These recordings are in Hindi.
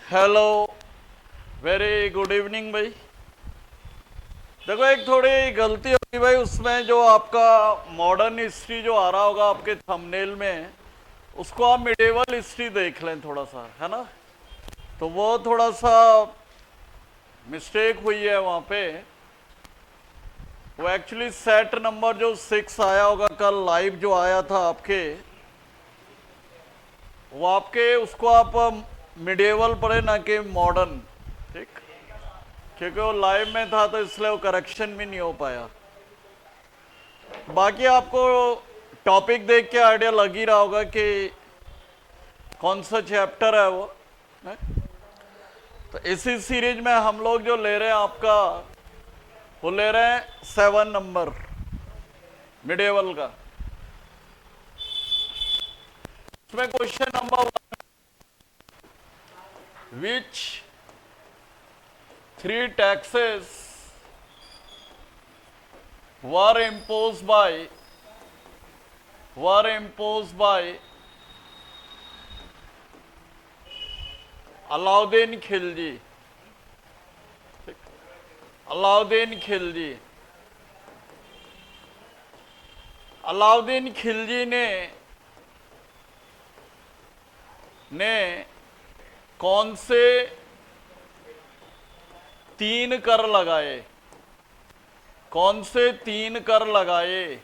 हेलो, वेरी गुड इवनिंग भाई। देखो एक थोड़ी गलती होगी भाई उसमें, जो आपका मॉडर्न हिस्ट्री जो आ रहा होगा आपके थंबनेल में, उसको आप मिडेवल हिस्ट्री देख लें थोड़ा सा, है ना। तो वो थोड़ा सा मिस्टेक हुई है वहाँ पे। वो एक्चुअली सेट नंबर जो 6 आया होगा कल लाइव जो आया था आपके, वो आपके उसको आप मिडेवल पढ़े ना कि मॉडर्न, ठीक। क्योंकि वो लाइव में था तो इसलिए वो करेक्शन भी नहीं हो पाया। बाकी आपको टॉपिक देख के आइडिया लग ही रहा होगा कि कौन सा चैप्टर है वो, है? तो इसी सीरीज में हम लोग जो ले रहे हैं आपका, वो ले रहे हैं 7 नंबर मिडेवल का। इसमें question number 1, which 3 taxes were imposed by Alauddin Khilji. Alauddin Khilji Alauddin Khilji ने कौन से 3 कर लगाए? कौन से 3 कर लगाए?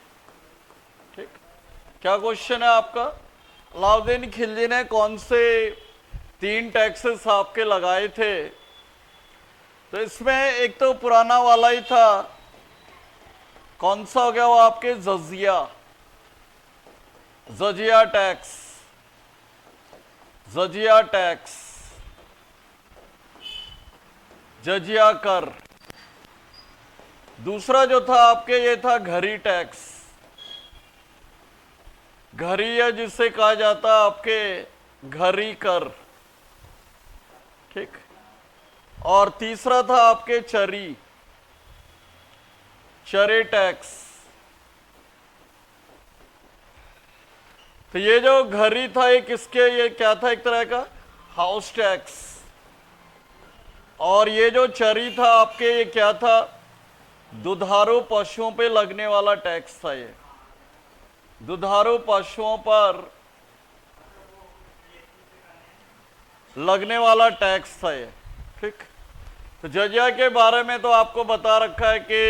ठीक, क्या क्वेश्चन है आपका? अलाउद्दीन खिलजी ने कौन से 3 टैक्सेस आपके लगाए थे? तो इसमें एक तो पुराना वाला ही था, कौन सा हो गया वो आपके जजिया टैक्स। जजिया टैक्स, जजिया कर। दूसरा जो था आपके ये था घरी टैक्स। घरी है जिसे कहा जाता आपके घरी कर, ठीक। और तीसरा था आपके चरी टैक्स। तो ये जो घरी था ये किसके, ये क्या था, एक तरह का हाउस टैक्स। और ये जो चरी था आपके, ये क्या था, दुधारू पशुओं पे लगने वाला टैक्स था। ये दुधारू पशुओं पर लगने वाला टैक्स था ये, ठीक। तो जजिया के बारे में तो आपको बता रखा है कि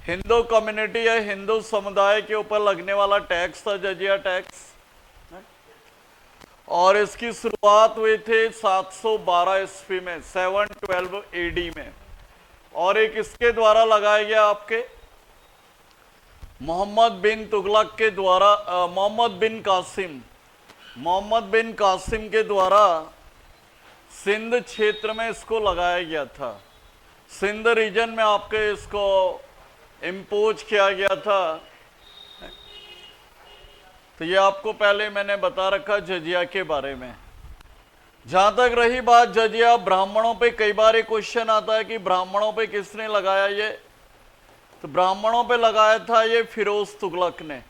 हिंदू कम्युनिटी या हिंदू समुदाय के ऊपर लगने वाला टैक्स था जजिया टैक्स। और इसकी शुरुआत हुई थी 712 ईस्वी में, 712 एडी में। और एक इसके द्वारा लगाया गया आपके मोहम्मद बिन तुगलक के द्वारा, मोहम्मद बिन कासिम के द्वारा सिंध क्षेत्र में इसको लगाया गया था। सिंध रीजन में आपके इसको इम्पोज किया गया था। तो ये आपको पहले मैंने बता रखा जजिया के बारे में। जहां तक रही बात जजिया, ब्राह्मणों पे कई बार एक क्वेश्चन आता है कि ब्राह्मणों पे किसने लगाया ये? तो ब्राह्मणों पे लगाया था ये फिरोज तुगलक ने।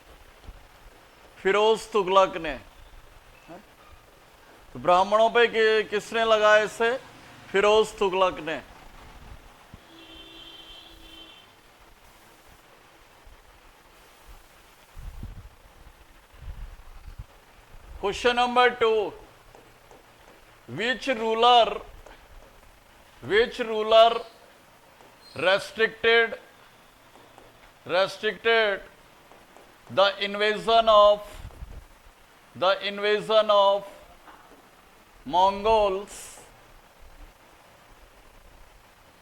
तो ब्राह्मणों पे किसने लगाया इसे? फिरोज तुगलक ने। Question number 2, which ruler restricted the invasion of Mongols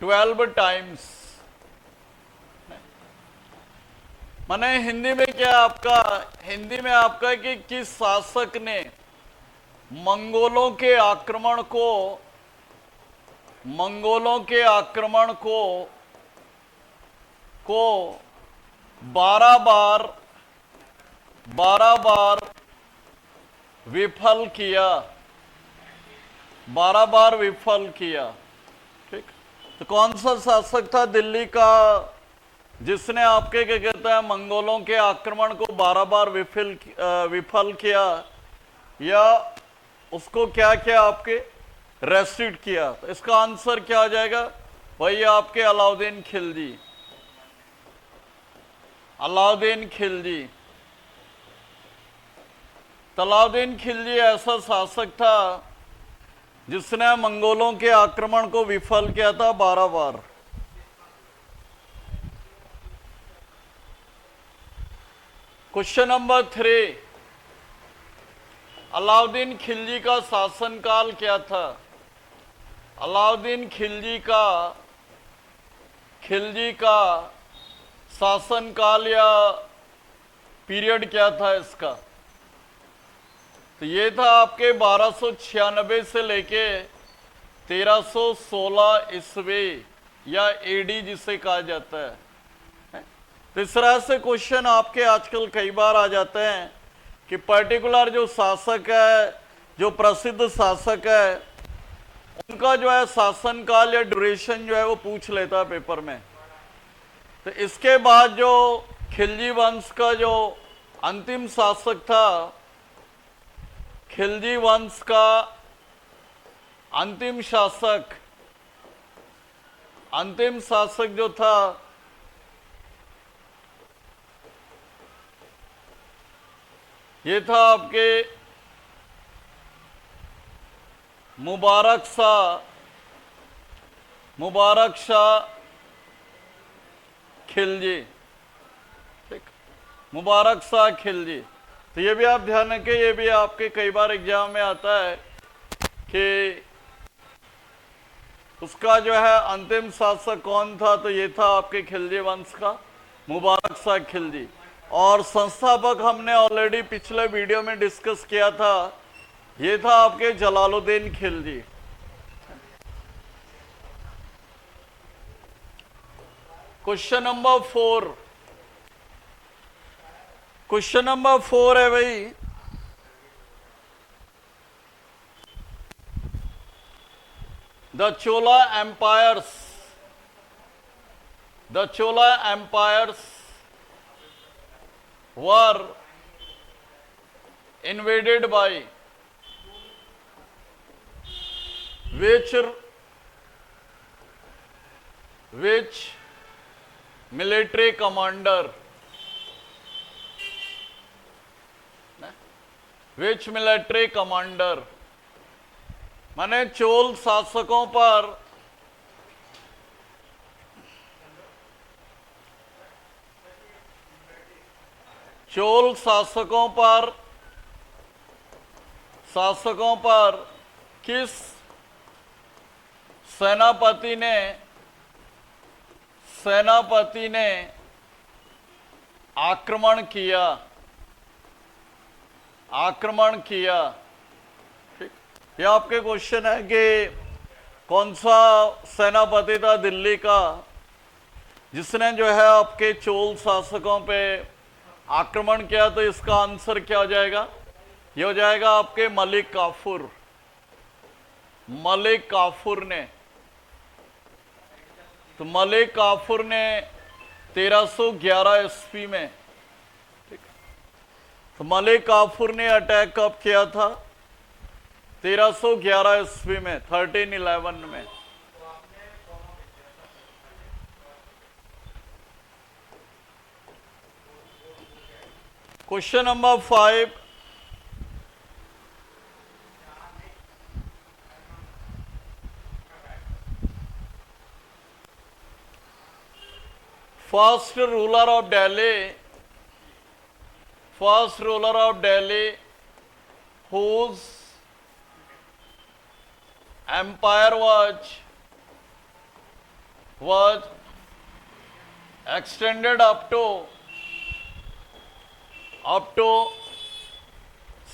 12 times? माने हिंदी में क्या आपका, हिंदी में आपका कि किस शासक ने मंगोलों के आक्रमण को 12 बार विफल किया? 12 बार विफल किया, ठीक। तो कौन सा शासक था दिल्ली का जिसने आपके क्या कहते हैं मंगोलों के आक्रमण को 12 बार विफल किया, या उसको क्या किया आपके रेस्ट्रिक्ट किया, तो इसका आंसर क्या आ जाएगा? वही आपके अलाउद्दीन खिलजी। अलाउद्दीन खिलजी। अलाउद्दीन खिलजी ऐसा शासक था जिसने मंगोलों के आक्रमण को विफल किया था 12 बार। क्वेश्चन नंबर 3, अलाउद्दीन खिलजी का शासनकाल क्या था? अलाउद्दीन खिलजी का शासनकाल या पीरियड क्या था इसका? तो ये था आपके 1296 से लेके 1316 ईस्वी या एडी जिसे कहा जाता है। तो इस तरह से क्वेश्चन आपके आजकल कई बार आ जाते हैं कि पर्टिकुलर जो शासक है, जो प्रसिद्ध शासक है, उनका जो है शासनकाल या ड्यूरेशन जो है वो पूछ लेता है पेपर में। तो इसके बाद जो खिलजी वंश का जो अंतिम शासक था, खिलजी वंश का अंतिम शासक जो था ये था आपके मुबारक शाह खिलजी। ठीक, मुबारक शाह खिलजी। तो ये भी आप ध्यान रखें, ये भी आपके कई बार एग्जाम में आता है कि उसका जो है अंतिम शासक कौन था। तो ये था आपके खिलजी वंश का मुबारक शाह खिलजी। और संस्थापक हमने ऑलरेडी पिछले वीडियो में डिस्कस किया था, ये था आपके Jalaluddin Khilji. Question number 4, question number 4 है भाई, the Chola empires were invaded by which military commander? Which military commander? माने चोल शासकों पर किस सेनापति ने आक्रमण किया? ठीक, ये आपके क्वेश्चन है कि कौन सा सेनापति था दिल्ली का जिसने जो है आपके चोल शासकों पे आक्रमण किया? तो इसका आंसर क्या हो जाएगा? ये हो जाएगा आपके मलिक काफूर ने। तो मलिक काफूर ने 1311 ईस्वी में, ठीक, तो मलिक काफूर ने अटैक कब किया था? 1311 ईस्वी में, 1311 में। Question number 5, first ruler of Delhi whose empire was extended up to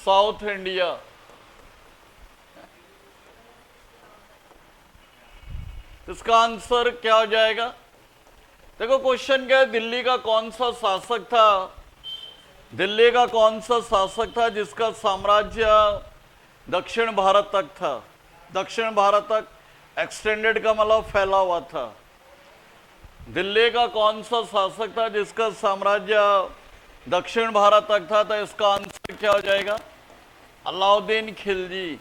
south India. इसका आंसर क्या हो जाएगा? देखो क्वेश्चन क्या है, दिल्ली का कौन सा शासक था जिसका साम्राज्य दक्षिण भारत तक था? दक्षिण भारत तक एक्सटेंडेड का मतलब फैला हुआ था। दिल्ली का कौन सा शासक था जिसका साम्राज्य दक्षिण भारत तक था? तो इसका आंसर क्या हो जाएगा? अलाउद्दीन खिलजी।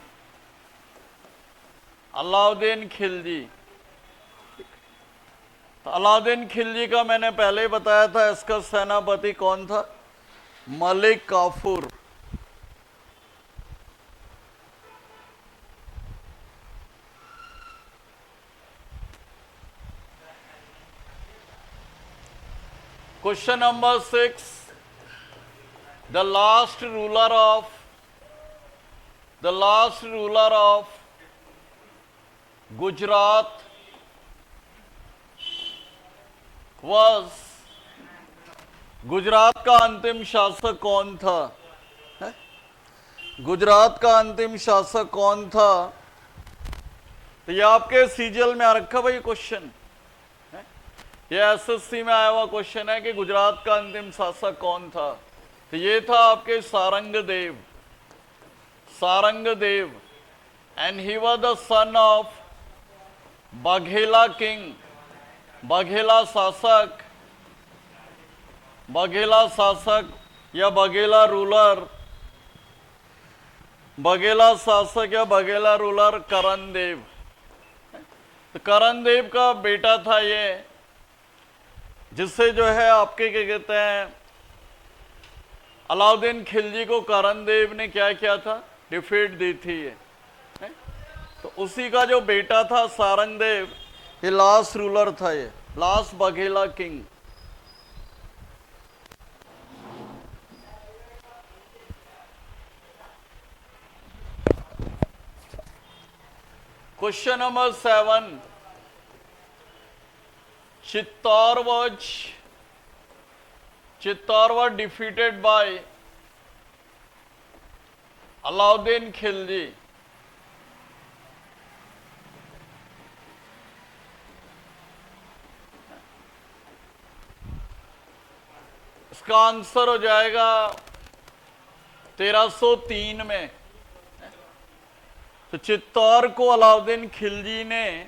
अलाउद्दीन खिलजी। तो अलाउद्दीन खिलजी का मैंने पहले ही बताया था, इसका सेनापति कौन था? Malik Kafur. Question number 6, the last ruler of Gujarat was, Gujarat का अंतिम शासक कौन था? है? गुजरात का अंतिम शासक कौन था? तो ये आपके सीजीएल में आ रखा भाई क्वेश्चन, ये एसएससी में आया हुआ क्वेश्चन है कि गुजरात का अंतिम शासक कौन था। तो ये था आपके Sarangdev, and he was the son of Baghela king, Baghela शासक या बघेला रूलर, बघेला शासक या बघेला रूलर करण देव। तो करण देव का बेटा था ये, जिससे जो है आपके क्या कहते हैं, अलाउद्दीन खिलजी को करण देव ने क्या किया था? डिफीट दी थी ये। तो उसी का जो बेटा था सारंगदेव, ये लास्ट रूलर था, ये last Baghela king. Question number 7, Chittor was defeated by Alauddin Khilji. इसका आंसर हो जाएगा 1303 में। तो चित्तौड़ को अलाउद्दीन खिलजी ने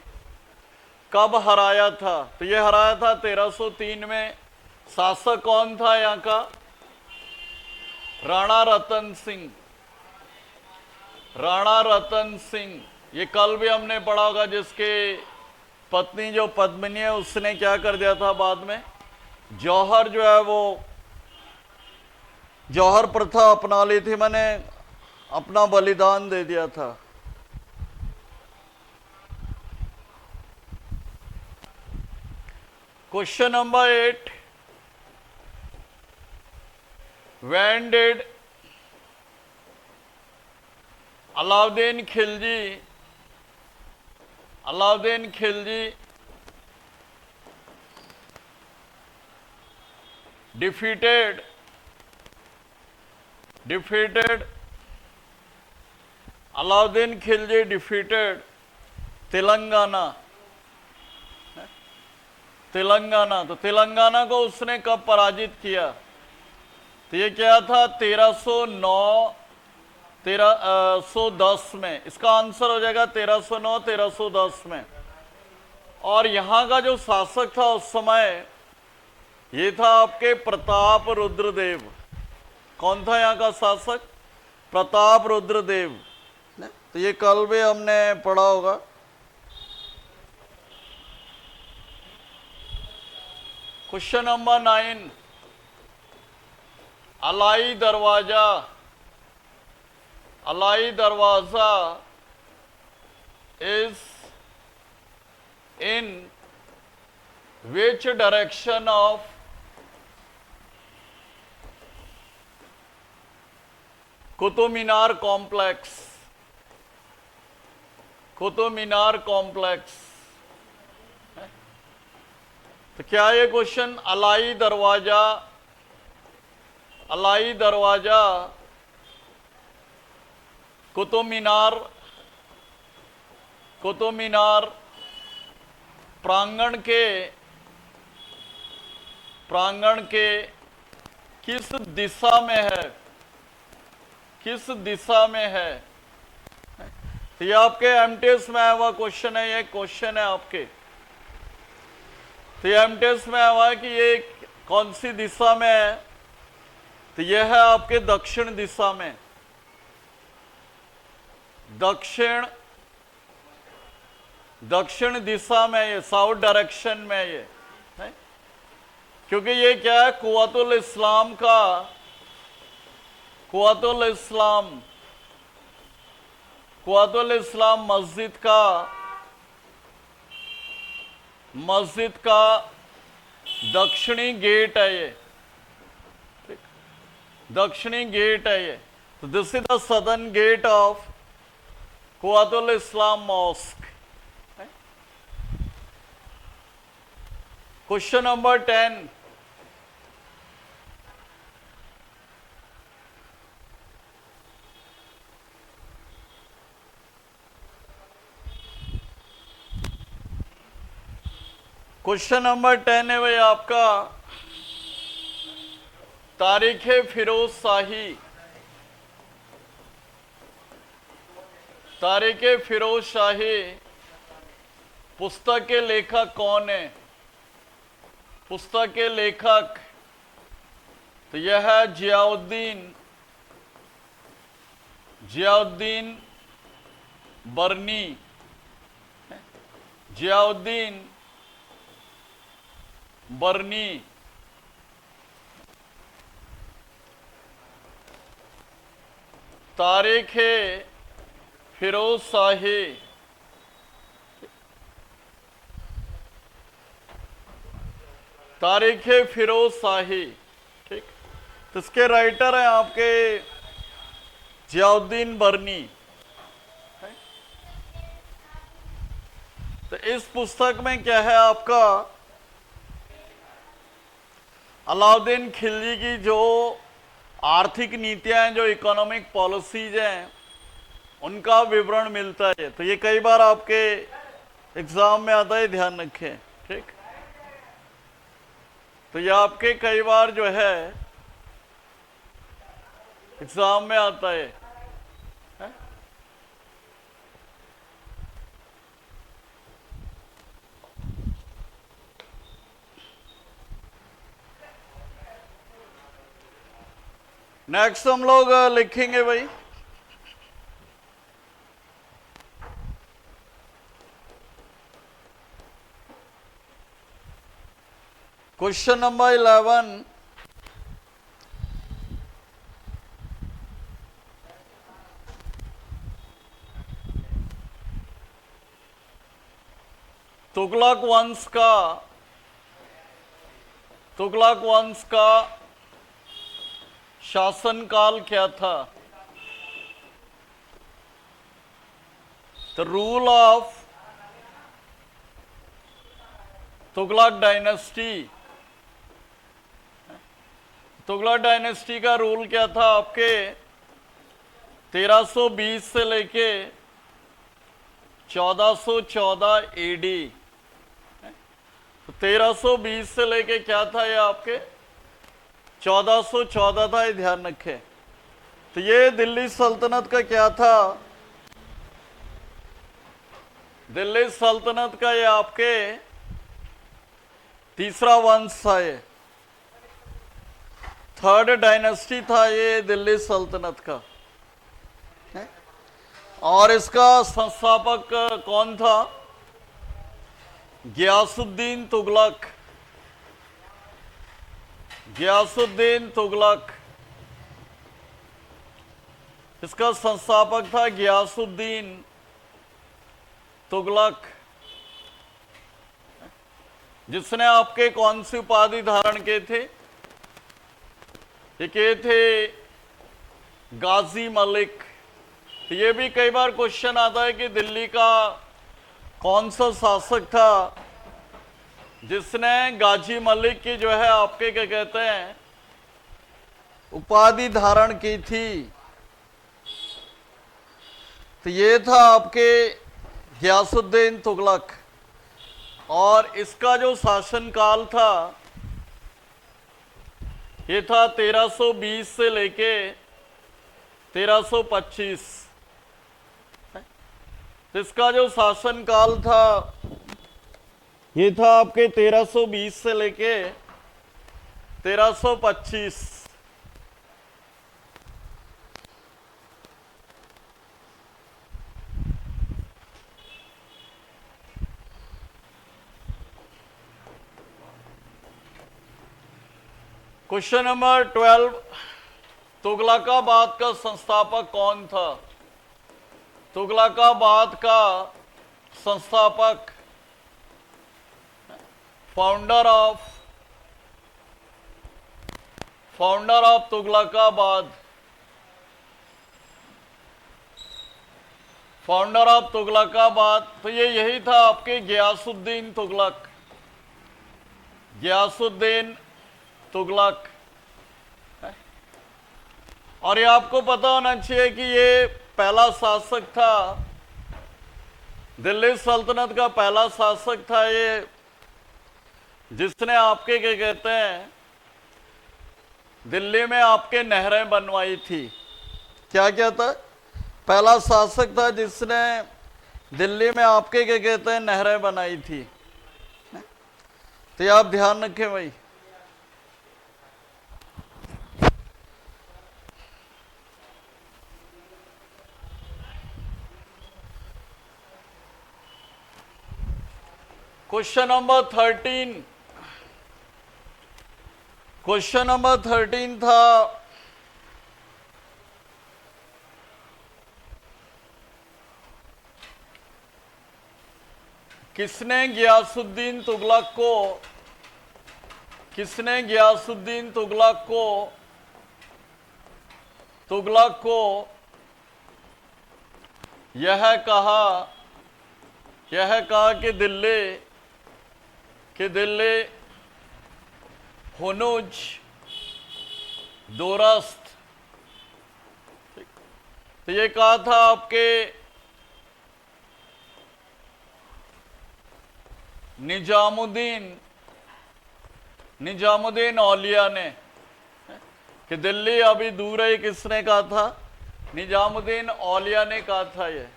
कब हराया था? तो ये हराया था 1303 में। शासक कौन था यहाँ का? राणा रतन सिंह। ये कल भी हमने पढ़ा होगा, जिसके पत्नी जो पद्मिनी है, उसने क्या कर दिया था बाद में? जौहर जो है वो जौहर प्रथा अपना ली थी, मैंने अपना बलिदान दे दिया था। Question number 8, when did Alauddin Khilji defeated Alauddin Khilji defeated Telangana. तो तेलंगाना को उसने कब पराजित किया? तो ये क्या था? 1310 में। इसका आंसर हो जाएगा 1309-1310 में। और यहाँ का जो शासक था उस समय, ये था आपके प्रताप रुद्रदेव। कौन था यहाँ का शासक? प्रताप रुद्रदेव। तो ये कल भी हमने पढ़ा होगा। क्वेश्चन नंबर 9, अलाई दरवाजा is in which direction of Qutub Minar complex. तो क्या ये क्वेश्चन अलाई दरवाजा कुतुब मीनार प्रांगण के किस दिशा में है? तो ये आपके एमटीएस में आया हुआ क्वेश्चन है। ये क्वेश्चन है आपके, तो ये एमटीएस में आया हुआ है कि ये कौन सी दिशा में है? तो यह है आपके दक्षिण दिशा में। दक्षिण दिशा में, ये साउथ डायरेक्शन में ये है, क्योंकि ये क्या है, कुव्वतुल इस्लाम का, कुव्वतुल इस्लाम मस्जिद का दक्षिणी गेट है ये, ठीक, दक्षिणी गेट है ये। तो this is the southern gate of Quwwatul Islam mosque. Question number 10, question number 10 है भाई आपका, तारीख फिरोज शाही, तारीख फिरोज शाही पुस्तक के लेखक कौन है? पुस्तक के लेखक तो यह है जियाउद्दीन बरनी, जियाउद्दीन बरनी। तारीख फिरोज शाही, तारीख फिरोज शाही, ठीक। तो इसके राइटर हैं आपके जियाउद्दीन बरनी। तो इस पुस्तक में क्या है आपका, अलाउद्दीन खिलजी की जो आर्थिक नीतियां हैं, जो इकोनॉमिक पॉलिसीज हैं, उनका विवरण मिलता है। तो ये कई बार आपके एग्जाम में आता है, ध्यान रखें, ठीक। तो ये आपके कई बार जो है एग्जाम में आता है। नेक्स्ट हम लोग लिखेंगे भाई क्वेश्चन नंबर 11, तुगलक वंश का शासनकाल क्या था? The rule of Tughlaq dynasty, Tughlaq dynasty का रूल क्या था आपके 1320 से लेके 1414 एडी। 1320 से लेके क्या था ये आपके 1414 था, ये ध्यान रखें। तो ये दिल्ली सल्तनत का क्या था, दिल्ली सल्तनत का ये आपके तीसरा वंश था, ये थर्ड डायनेस्टी था ये दिल्ली सल्तनत का। और इसका संस्थापक कौन था? गियासुद्दीन तुगलक, गियासुद्दीन तुगलक इसका संस्थापक था, गियासुद्दीन तुगलक, जिसने आपके कौन सी उपाधि धारण किए थे? ये थे गाजी मलिक। तो ये भी कई बार क्वेश्चन आता है कि दिल्ली का कौन सा शासक था जिसने गाजी मलिक की जो है आपके क्या कहते हैं उपाधि धारण की थी? तो ये था आपके गियासुद्दीन तुगलक। और इसका जो शासनकाल था ये था 1320 से लेके 1325। इसका जो शासनकाल था ये था आपके 1320 से लेके 1325। क्वेश्चन नंबर 12, तुगलकाबाद का संस्थापक कौन था? तुगलकाबाद का संस्थापक, founder of Tughlakabad, founder of Tughlakabad, तो ये यही था आपके गियासुद्दीन तुगलक। गियासुद्दीन तुगलक। और ये आपको पता होना चाहिए कि ये पहला शासक था, दिल्ली सल्तनत का पहला शासक था ये, जिसने आपके क्या कहते हैं दिल्ली में आपके नहरें बनवाई थी। क्या क्या था? पहला शासक था जिसने दिल्ली में आपके क्या कहते हैं नहरें बनाई थी। तो ये आप ध्यान रखें भाई। क्वेश्चन नंबर 13, क्वेश्चन नंबर 13 था किसने गियासुद्दीन तुगलक को यह कहा कि दिल्ली हुनुज दोरस्त। तो ये कहा था आपके निजामुद्दीन औलिया ने, कि दिल्ली अभी दूर है। किसने कहा था? निजामुद्दीन औलिया ने कहा था ये।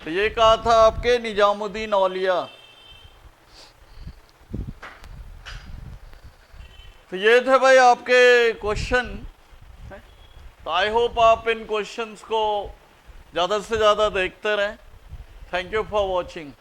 तो ये कहा था आपके निजामुद्दीन औलिया। तो ये थे भाई आपके क्वेश्चन। तो आई होप आप इन क्वेश्चंस को ज़्यादा से ज़्यादा देखते रहें। Thank you for watching.